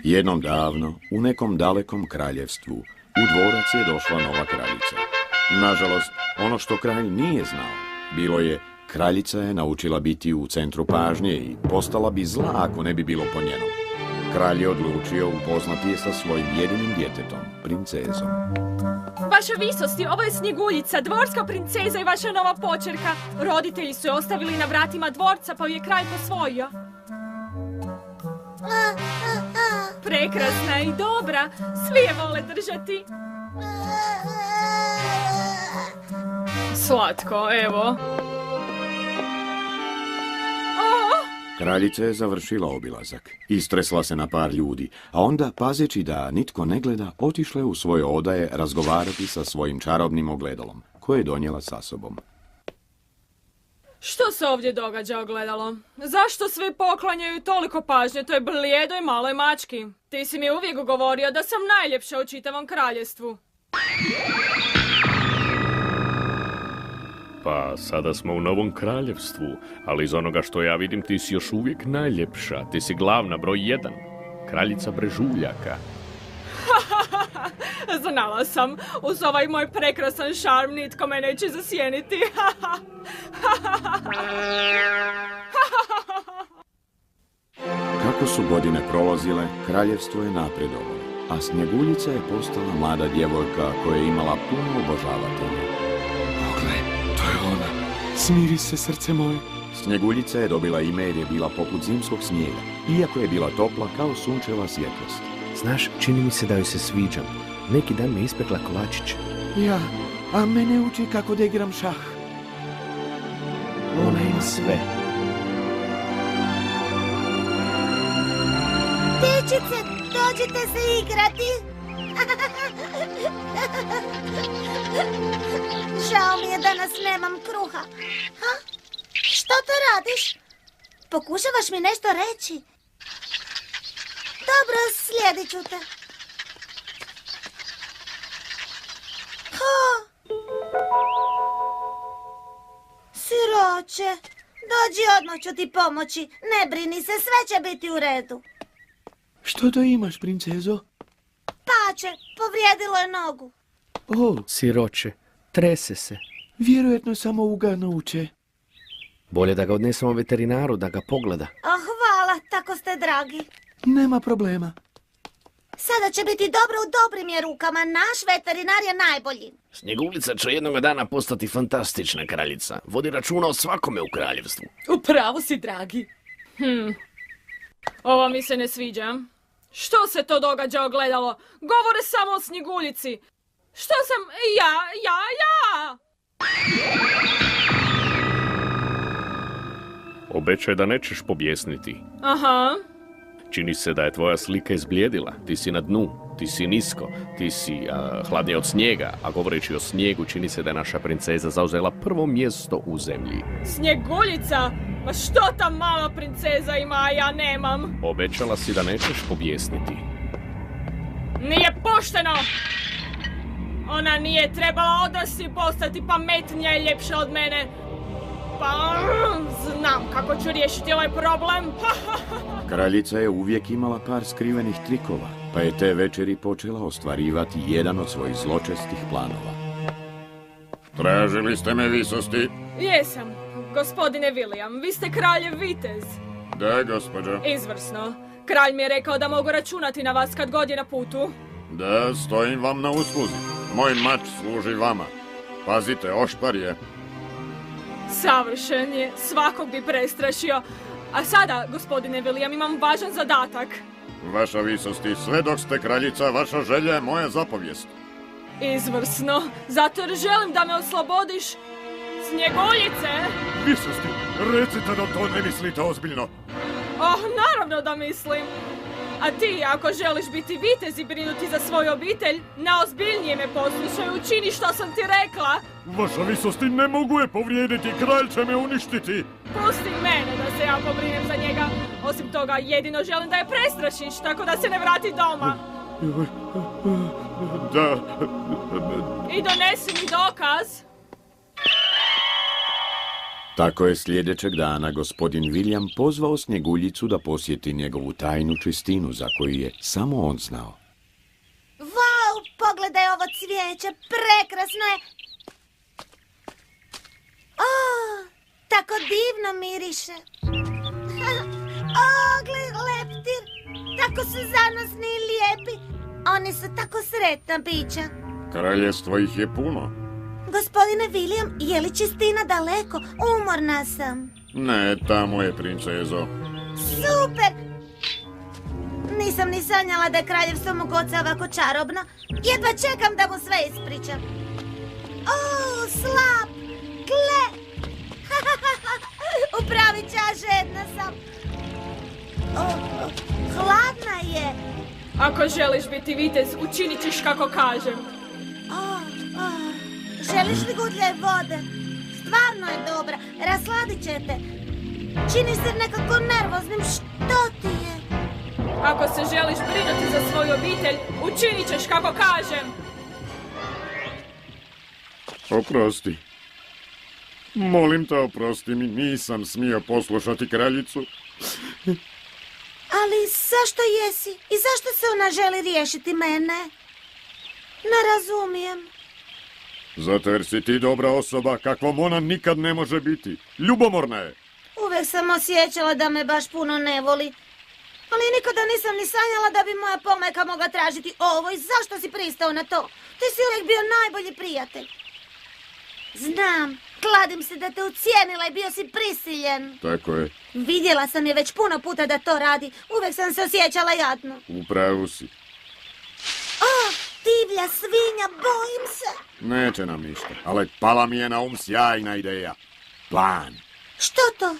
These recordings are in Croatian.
Jednom davno, u nekom dalekom kraljevstvu, u dvorac je došla nova kraljica. Nažalost, ono što kralj nije znao, bilo je, kraljica je naučila biti u centru pažnje i postala bi zla ako ne bi bilo po njenom. Kralj je odlučio upoznati je sa svojim jedinim djetetom, princezom. Vaša visosti, ovo je Snjeguljica, dvorska princeza i vaša nova počerka. Roditelji su je ostavili na vratima dvorca, pa ju je kralj posvojio. Prekrasna i dobra, svi je vole držati. Slatko, evo. Kraljica je završila obilazak, istresla se na par ljudi, a onda, pazeći da nitko ne gleda, otišla je u svoje odaje razgovarati sa svojim čarobnim ogledalom, koje je donijela sa sobom. Što se ovdje događa, ogledalo? Zašto svi poklanjaju toliko pažnje toj blijedoj maloj mački? Ti si mi uvijek govorio da sam najljepša u čitavom kraljevstvu. Pa, sada smo u novom kraljevstvu, ali iz onoga što ja vidim ti si još uvijek najljepša. Ti si glavna, broj 1, kraljica brežuljaka. Znala sam, uz ovaj moj prekrasan šarm nitko me neće zasjeniti. Kako su godine prolazile, kraljevstvo je napredovalo, a Snjeguljica je postala mlada djevojka koja je imala puno obožavatelja. To je ona. Smiri se, srce moje. Snjeguljica je dobila ime jer je bila poput zimskog snijega, iako je bila topla kao sunčeva svjetlost. Znaš, čini mi se da joj se sviđam. Neki dan me ispekla kolačić. Ja, a mene uči kako da igram šah. Ona ima sve. Dječice, dođite se igrati. Žao mi je danas nemam kruha. Ha? Što to radiš? Pokušavaš mi nešto reći? Dobro, slijedit ću te. Siroče, dođi, odmah ću ti pomoći. Ne brini se, sve će biti u redu. Što to imaš, princezo? Pače, povrijedilo je nogu. O, Siroče, trese se. vjerojatno samo ugano uče. Bolje da ga odnesemo veterinaru, da ga pogleda. Hvala, tako ste dragi. Nema problema. Sada će biti dobro, u dobrim je rukama. Naš veterinar je najbolji. Snjeguljica će jednoga dana postati fantastična kraljica. Vodi računa o svakome u kraljevstvu. Upravo si, dragi. Ovo mi se ne sviđa. Što se to događa, ogledalo? Govore samo o Snjeguljici. Što sam... Ja! Obećaj da nećeš pobjesniti. Aha. Čini se da je tvoja slika izblijedila. Ti si na dnu, ti si nisko, ti si hladnija od snijega, a govoreći o snijegu čini se da je naša princeza zauzela prvo mjesto u zemlji. Snjeguljica? Ma što ta mala princeza ima, a ja nemam? Obećala si da nećeš pobjesniti. Nije pošteno! Ona nije trebala odrasti i postati pametnija i ljepša od mene. Pa, znam kako ću riješiti ovaj problem. Kraljica je uvijek imala par skrivenih trikova, pa je te večeri počela ostvarivati jedan od svojih zločestih planova. Tražili ste me, visosti? Jesam. Gospodine William, vi ste kraljev vitez. Da, gospođo. Izvrsno. Kralj mi je rekao da mogu računati na vas kad god je na putu. Da, stojim vam na usluzi. Moj mač služi vama. Pazite, ošpar je. Savršen je, svakog bi prestrašio. A sada, gospodine William, imam važan zadatak. Vaša visosti, sve dok ste kraljica, vaša želja je moja zapovijest. Izvrsno, zato jer želim da me oslobodiš Snjeguljice. Visosti, recite da to ne mislite ozbiljno. Oh, naravno da mislim. A ti, ako želiš biti vitez i brinuti za svoju obitelj, naozbiljnije me poslušaj, učini što sam ti rekla. Vaša visosti, ne mogu je povrijediti, kralj će me uništiti. Pusti mene da se ja pobrinem za njega. Osim toga, jedino želim da je prestrašiš, tako da se ne vrati doma. Da. I donesi mi dokaz. Tako je sljedećeg dana gospodin William pozvao Snjeguljicu da posjeti njegovu tajnu čistinu za koju je samo on znao. Vau, pogledaj ovo cvijeće, prekrasno je. O, tako divno miriše. O, gledaj, leptir, tako su zanosni i lijepi. Oni su tako sretna bića. Kraljevstvo ih je puno. Gospodine William, je li čistina daleko? Umorna sam. Ne, tamo je, princezo. Super! Nisam ni sanjala da je kraljevstvo mog oca ovako čarobno. Jedva čekam da mu sve ispričam. O, slap! Gle! Upravi čas, žedna sam. O, hladna je. Ako želiš biti vitez, učinit ćeš kako kažem. Želiš li gudlje vode? Stvarno je dobra, rasladit će te. Činiš se nekako nervoznim, što ti je? Ako se želiš brinuti za svoju obitelj, učinit ćeš kako kažem. Oprosti. Molim te, oprosti mi, nisam smio poslušati kraljicu. Ali zašto jesi? I zašto se ona želi riješiti mene? Ne razumijem. Zato jer si ti dobra osoba, kakvom ona nikad ne može biti. Ljubomorna je. Uvijek sam osjećala da me baš puno ne voli. Ali nikada nisam ni sanjala da bi moja pomajka mogla tražiti ovo. I zašto si pristao na to? Ti si uvijek bio najbolji prijatelj. Znam, kladim se da te ucijenila i bio si prisiljen. Tako je. Vidjela sam je već puno puta da to radi. Uvijek sam se osjećala jadno. U pravu si. Divlja svinja, bojim se. Neće nam ništa, ali pala mi je na sjajna ideja. Plan. Što to?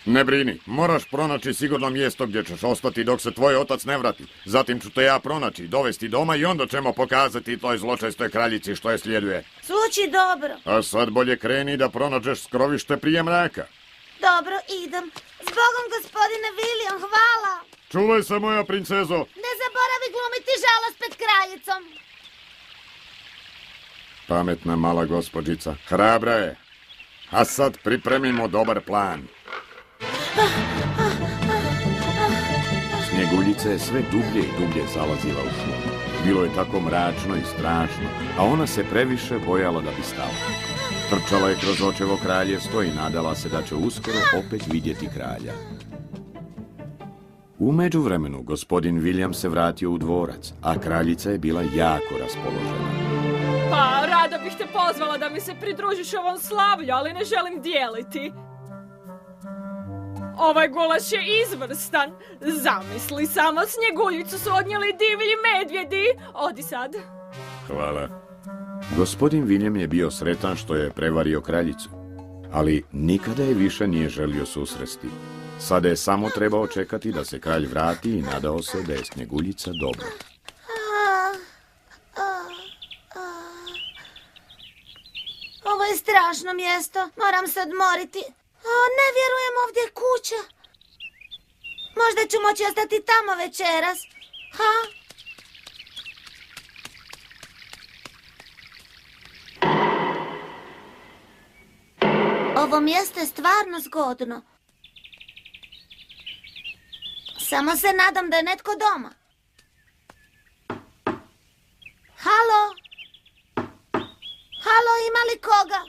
Ne brini, moraš pronaći sigurno mjesto gdje ćeš ostati dok se tvoj otac ne vrati. Zatim ću te ja pronaći, dovesti doma i onda ćemo pokazati toj zločestoj kraljici što je slijeduje. Zvuči dobro. A sad bolje kreni da pronađeš skrovište prije mraka. Dobro, idem. Zbogom, gospodine William, hvala. Čuvaj se, moja princezo. Ne zaboravi glumiti žalost pred kraljicom. Pametna mala gospođica, hrabra je. A sad pripremimo dobar plan. Snjeguljica je sve dublje i dublje zalazila u šumu. Bilo je tako mračno i strašno, a ona se previše bojala da bi stala. Trčala je kroz očevo kraljevstvo i nadala se da će uskoro opet vidjeti kralja. U međuvremenu gospodin William se vratio u dvorac, a kraljica je bila jako raspoložena. Pa, rado bih te pozvala da mi se pridružiš ovom slavlju, ali ne želim dijeliti. Ovaj gulaš je izvrstan. Zamisli samo, Snjeguljicu su odnijeli divlji medvjedi. Odi sad. Hvala. Gospodin William je bio sretan što je prevario kraljicu, ali nikada je više nije želio susresti. Sada je samo trebao čekati da se kralj vrati i nadao se da je Snjeguljica dobra. Ovo je strašno mjesto. Moram se odmoriti. Ne vjerujem, ovdje je kuća. Možda ću moći ostati tamo večeras. Ovo mjesto je stvarno zgodno. Samo se nadam da je netko doma. Halo? Halo, ima li koga?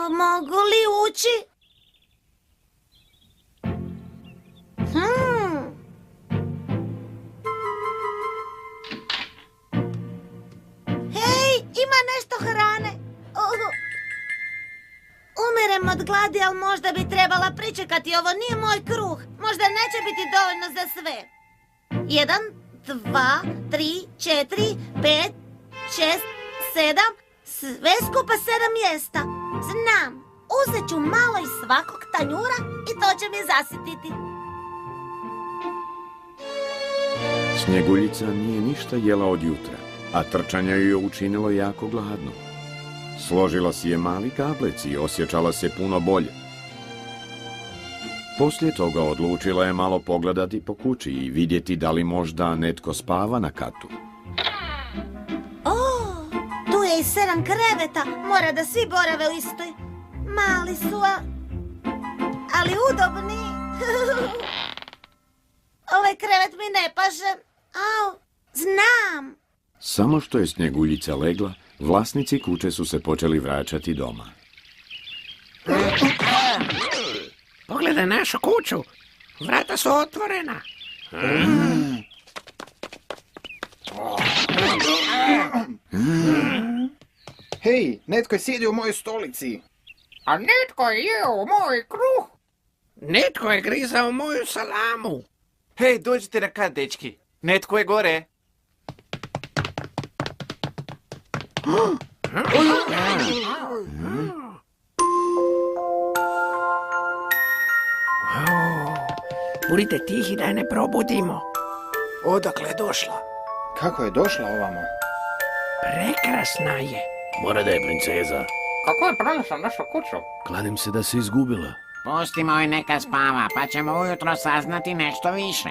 Mogu li ući? Hej, ima nešto hrane. Umirem od gladi, ali možda bi trebala pričekati. Ovo nije moj kruh. Možda neće biti dovoljno za sve. 1, 2, 3, 4, 5, 6, 7, sve skupa 7 mjesta. Znam, uzet ću malo iz svakog tanjura i to će mi zasititi. Snjeguljica nije ništa jela od jutra, a trčanje ju je učinilo jako gladno. Složila si je mali gablec i osjećala se puno bolje. Poslije toga odlučila je malo pogledati po kući i vidjeti da li možda netko spava na katu. Tu je i 7 kreveta, mora da svi borave u istoj. Mali su, ali udobni. Ovaj krevet mi ne paše. Au, znam. Samo što je Snjeguljica legla, vlasnici kuće su se počeli vraćati doma. Pogledaj našu kuću. Vrata su otvorena. Hej, netko je sjedio u mojoj stolici. A netko je jeo moj kruh. Netko je grizao moju salamu. Hej, dođite na kat, dečki. Netko je gore. Budite tihi da je ne probudimo. Odakle je došla? Kako je došla ovamo? Prekrasna je. Mora da je princeza. Kako je pronašla našu kuću? Kladim se da se izgubila. Pustimo je neka spava, pa ćemo ujutro saznati nešto više.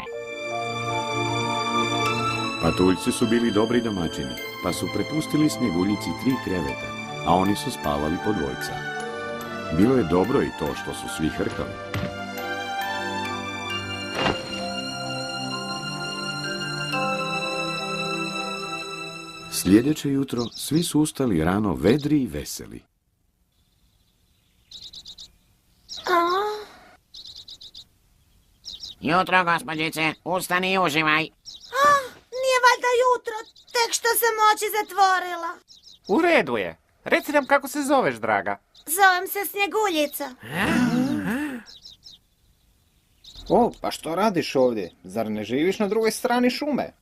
Patuljci su bili dobri domaćini, pa su prepustili Snjeguljici 3 kreveta, a oni su spavali po dvojca. Bilo je dobro i to što su svi hrkali. Sljedeće jutro svi su ustali rano vedri i veseli. Jutro, gospođice, ustani i uživaj. Nije valjda jutro, tek što sam oči zatvorila. U redu je. Reci nam kako se zoveš, draga. Zovem se Snjeguljica. O, pa što radiš ovdje? Zar ne živiš na drugoj strani šume?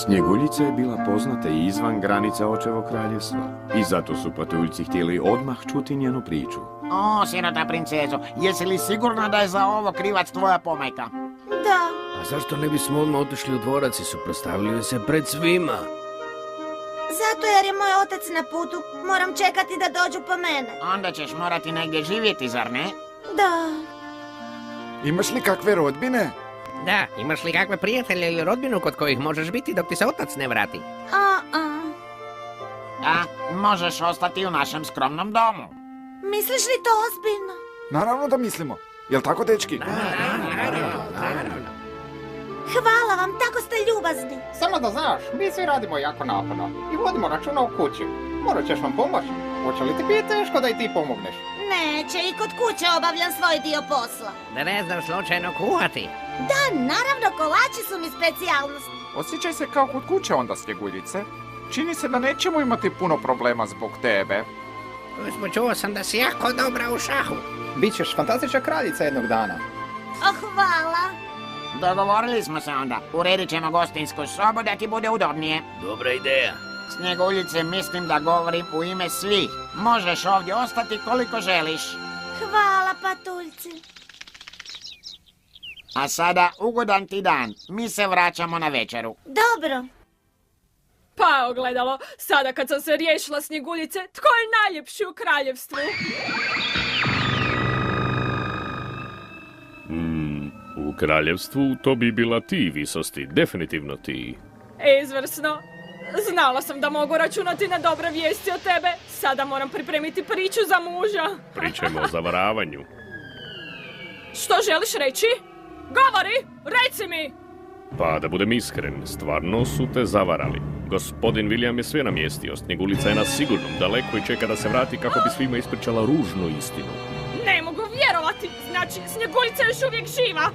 Snjeguljica je bila poznata i izvan granica očevog kraljevstva i zato su patuljci htjeli odmah čuti njenu priču. O, sirota princezo, jesi li sigurna da je za ovo krivac tvoja pomajka? Da. A zašto ne bismo odmah otišli u dvorac i suprotstavili se pred svima? Zato jer je moj otac na putu. Moram čekati da dođu po mene. Onda ćeš morati negdje živjeti, zar ne? Da. Imaš li kakve rodbine? Da, imaš li kakve prijatelje ili rodbinu kod kojih možeš biti dok ti se otac ne vrati? A, možeš ostati u našem skromnom domu. Misliš li to ozbiljno? Naravno da mislimo. Jel tako, dečki? Hvala vam, tako ste ljubazni. Samo da znaš, mi svi radimo jako naporno i vodimo računa u kući. Morat ćeš vam pomoći. Hoće li ti biti teško da i ti pomogneš? Neće, i kod kuće obavljam svoj dio posla. Da ne znaš slučajno kuhati. Da, naravno, kolači su mi specijalnost. Osjećaj se kao kod kuće onda, Snjeguljice. Čini se da nećemo imati puno problema zbog tebe. Čuo sam da si jako dobra u šahu. Bićeš fantastična kraljica jednog dana. Hvala. Dogovorili smo se onda. Uredit ćemo gostinsku sobu da ti bude udobnije. Dobra ideja. Snjeguljice, mislim da govorim u ime svih. Možeš ovdje ostati koliko želiš. Hvala, patuljci. A sada ugodan ti dan. Mi se vraćamo na večeru. Dobro. Pa ogledalo, sada kad sam se riješila Snjeguljice, tko je najljepši u kraljevstvu? U kraljevstvu to bi bila ti, visosti, definitivno ti. Izvrsno. Znala sam da mogu računati na dobre vijesti od tebe. Sada moram pripremiti priču za muža. Pričajmo o zavaravanju. Što želiš reći? Govori, reci mi! Pa da budem iskren, stvarno su te zavarali. Gospodin William je sve namjestio, Snjeguljica je na sigurnom daleko i čeka da se vrati kako bi svima ispričala ružnu istinu. Ne mogu vjerovati, znači Snjeguljica je još uvijek živa.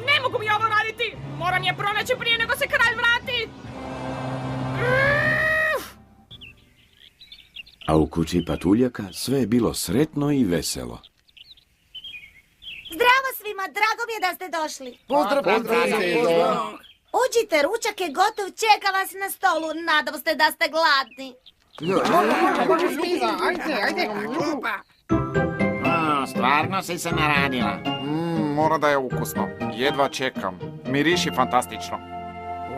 Ne mogu mi ovo raditi, moram je pronaći prije nego se kralj vrati. A u kući patuljaka sve je bilo sretno i veselo. Zdravo svima, drago mi je da ste došli. Pozdrav, Uđite, ručak je gotov, čeka vas na stolu. Nadam se da ste gladni. Ajde. O, stvarno si se naradila. Mora da je ukusno. Jedva čekam. Miriši fantastično.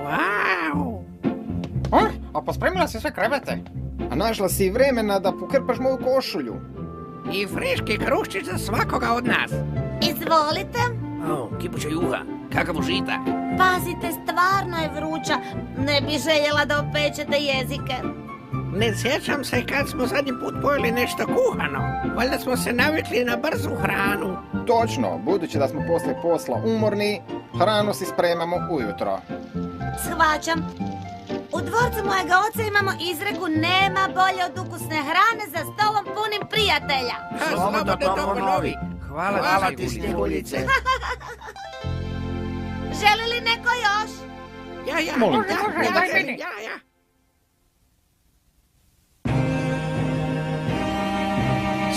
Wow! A pospremila si sve krevete? A našla si i vremena da pokrpaš moju košulju. I friški kruščić za svakoga od nas. Izvolite. Kipuća juha, kakav užitak. Pazite, stvarno je vruća. Ne bi željela da opečete jezike. Ne sjećam se kad smo zadnji put pojeli nešto kuhano. Valjda smo se navikli na brzu hranu. Točno, budući da smo poslije posla umorni, hranu si spremamo ujutro. Shvaćam. U dvorcu mojega oca imamo izreku nema bolje od ukusne hrane za stolom punim prijatelja. Slobodno to ponovi. Hvala ti, Snjeguljice. Želi li neko još? Ja. Molim. Daj meni. Ja.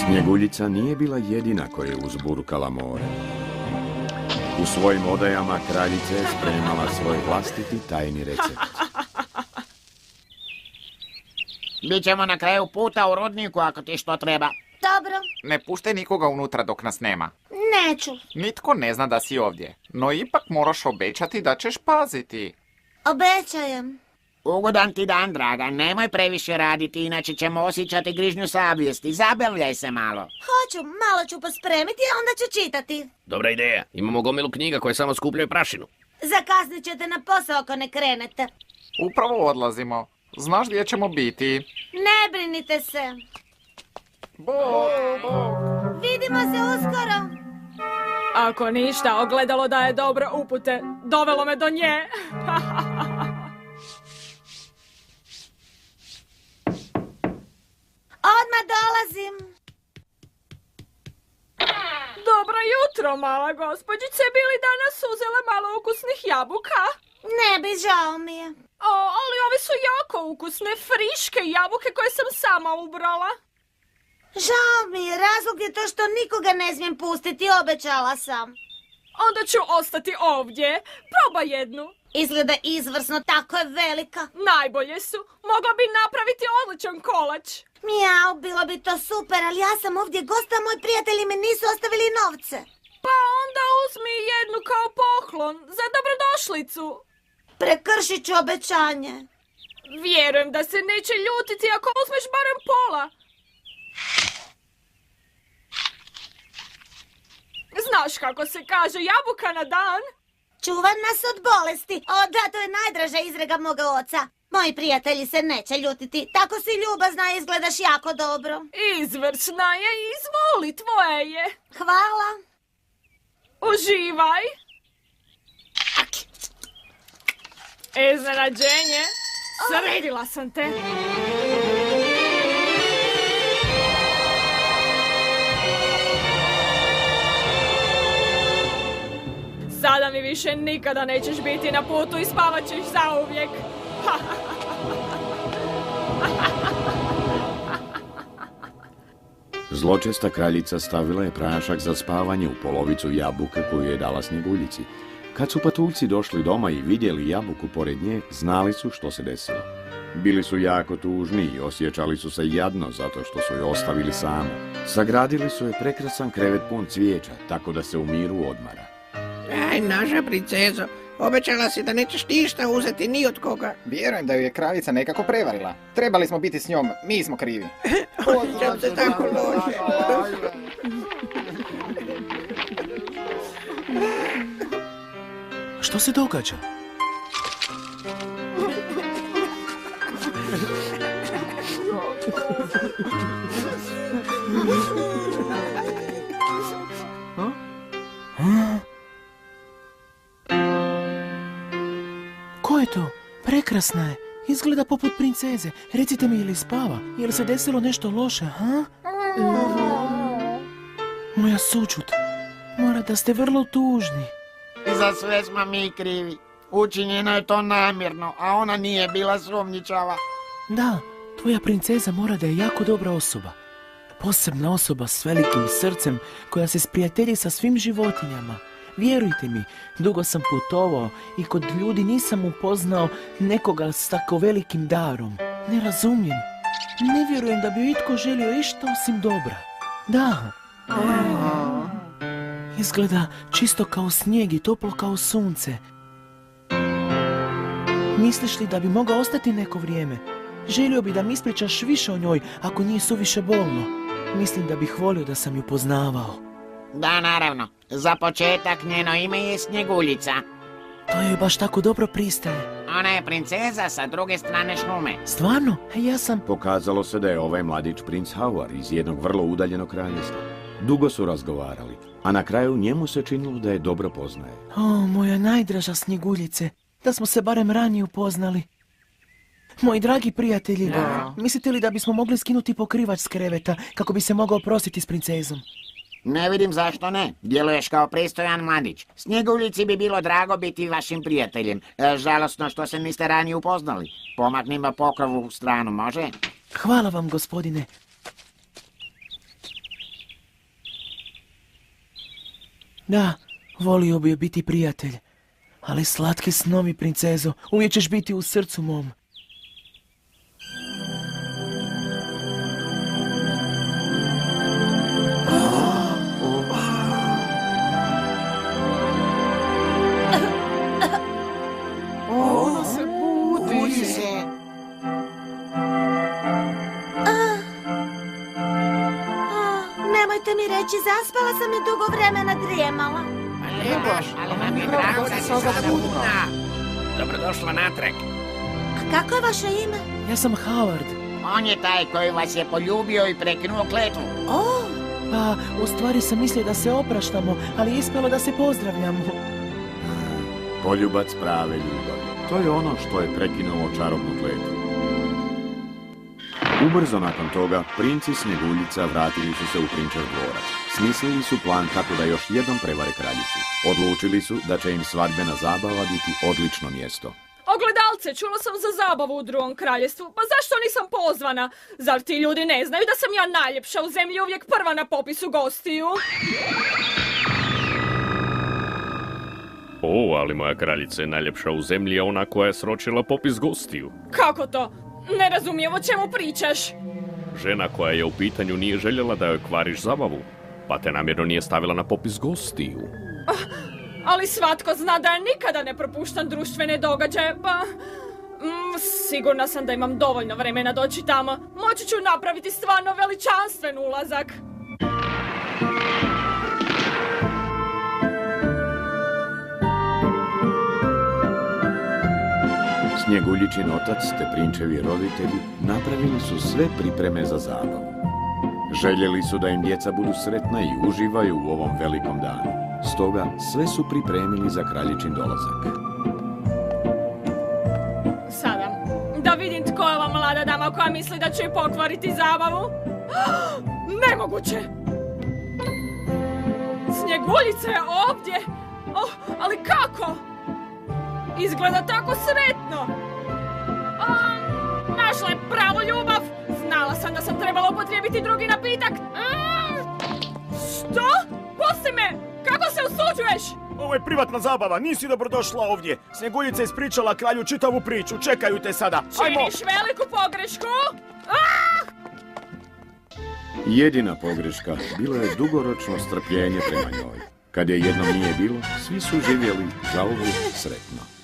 Snjeguljica nije bila jedina koja je uzburkala more. U svojim odajama kraljica je spremala svoj vlastiti tajni recept. Bićemo na kraju puta u rudniku ako ti što treba. Dobro, Ne puštaj nikoga unutra dok nas nema. neću. Nitko ne zna da si ovdje, no ipak moraš obećati da ćeš paziti. Obećajem. Ugodan ti dan, draga, nemoj previše raditi, inače ćemo osjećati grižnju savjesti. Zabavljaj se malo. Hoću, malo ću pospremiti, a onda ću čitati. Dobra ideja. Imamo gomilu knjiga koje samo skupljaju prašinu. Zakasnit ćete na posao ako ne krenete. Upravo odlazimo. Znaš gdje ćemo biti? Ne brinite se. Vidimo se uskoro. Ako ništa, ogledalo daje dobre upute. Dovelo me do nje. Odmah dolazim. Dobro jutro, mala gospođice. Bi li danas uzela malo ukusnih jabuka? Ne bi, žao mi je. O, ali ove su jako ukusne, friške jabuke koje sam sama ubrala. Žao mi je, razlog je to što nikoga ne smijem pustiti, obećala sam. Onda ću ostati ovdje. Probaj jednu. Izgleda izvrsno, tako je velika. Najbolje su. Mogla bi napraviti odličan kolač. Mijau, bilo bi to super, ali ja sam ovdje gost, a moji prijatelji mi nisu ostavili novce. Pa onda uzmi jednu kao poklon za dobrodošlicu. Prekršit ću obećanje. Vjerujem da se neće ljutiti ako uzmeš barem pola. Znaš kako se kaže jabuka na dan? Čuva nas od bolesti. O, da, to je najdraža izreka moga oca. Moji prijatelji se neće ljutiti. Tako si ljubazna i izgledaš jako dobro. Izvrsna je, izvoli, tvoje je. Hvala. Uživaj. Iznenađenje. Sredila sam te. Sada mi više nikada nećeš biti na putu i spavat ćeš zauvijek. Zločesta kraljica stavila je prašak za spavanje u polovicu jabuke koju je dala Snjeguljici. Kad su patuljci došli doma i vidjeli jabuku pored nje, znali su što se desilo. Bili su jako tužni i osjećali su se jadno zato što su je ostavili samu. Sagradili su je prekrasan krevet pun cvijeća, tako da se u miru odmara. Aj, naša princezo, obećala si da nećeš ništa uzeti ni od koga. Vjerujem da ju je kraljica nekako prevarila. Trebali smo biti s njom, mi smo krivi. Osjećam se tako loše. Što se događa? Ko je to? Prekrasna je. Izgleda poput princeze. Recite mi, je li spava? Je li se desilo nešto loše, ha? Moja sućut. Mora da ste vrlo tužni. Za sve smo mi krivi. Učinjeno je to namjerno, a ona nije bila sumnjičava. Da, tvoja princeza mora da je jako dobra osoba. Posebna osoba s velikim srcem koja se sprijatelji sa svim životinjama. Vjerujte mi, dugo sam putovao i kod ljudi nisam upoznao nekoga s tako velikim darom. Ne razumijem. Ne vjerujem da bi itko želio išta osim dobra. Da. Izgleda čisto kao snijeg i toplo kao sunce. Misliš li da bi mogao ostati neko vrijeme? Želio bi da mi ispričaš više o njoj ako nije suviše bolno. Mislim da bih volio da sam ju poznavao. Da, naravno. Za početak njeno ime je Snjeguljica. To joj baš tako dobro pristaje. Ona je princeza sa druge strane šume. Stvarno? Ja sam... Pokazalo se da je ovaj mladić princ Hauar iz jednog vrlo udaljenog kraljevstva. Dugo su razgovarali, a na kraju njemu se činilo da je dobro poznaje. O, moja najdraža Snjeguljice, da smo se barem ranije upoznali. Moji dragi prijatelji, mislite li da bismo mogli skinuti pokrivač s kreveta kako bi se mogao prostiti s princezom? Ne vidim zašto ne. Djeluješ kao pristojan mladić. Snjeguljici bi bilo drago biti vašim prijateljem. Žalosno što se niste ranije upoznali. Pomaknimo pokrovu u stranu, može? Hvala vam, gospodine. Da, volio bi biti prijatelj. Ali slatki snovi, princezo, uvijek ćeš biti u srcu mom. Ona se budi se. Nemojte mi reći, zaspala sam i dugo vremena drijemala. Ali nam je drago da si sada budna. Dobrodošla natrag. A kako je vaše ime? Ja sam Howard. On je taj koji vas je poljubio i prekinuo kletvu. Pa, u stvari sam mislio da se opraštamo, ali ispalo da se pozdravljamo. Poljubac prave ljubavi. To je ono što je prekinulo čarobnu kletvu. Ubrzo nakon toga, princ i Snjeguljica vratili su se u prinčev dvorac. Smislili su plan kako da još jednom prevare kraljicu. Odlučili su da će im svadbena zabava biti odlično mjesto. Ogledalce, čula sam za zabavu u drugom kraljestvu. Pa zašto nisam pozvana? Zar ti ljudi ne znaju da sam ja najljepša u zemlji, uvijek prva na popisu gostiju? O, ali moja kraljica je najljepša u zemlji, a ona koja je sročila popis gostiju. Kako to? Ne razumijem o čemu pričaš. Žena koja je u pitanju nije željela da joj kvariš zabavu, pa te namjerno nije stavila na popis gostiju. Ali svatko zna da ja nikada ne propuštam društvene događaje, pa... sigurna sam da imam dovoljno vremena doći tamo. Moći ću napraviti stvarno veličanstven ulazak. Snjeguljičin otac te prinčevi roditelji napravili su sve pripreme za zabavu. Željeli su da im djeca budu sretna i uživaju u ovom velikom danu. Stoga sve su pripremili za kraljičin dolazak. Sada, da vidim tko je ova mlada dama koja misli da će joj pokvariti zabavu. Nemoguće! Snjeguljica je ovdje! Ali kako? Izgleda tako sretno! Našla je pravu ljubav! Znala sam da sam trebala upotrijebiti drugi napitak! Što? Pusti me! Kako se usuđuješ? Ovo je privatna zabava, nisi dobrodošla ovdje. Snjeguljica je ispričala kralju čitavu priču, čekaju te sada. Ajmo! Činiš veliku pogrešku! Jedina pogreška bilo je dugoročno strpljenje prema njoj. Kad je jednom nije bilo, svi su živjeli zauvijek sretno.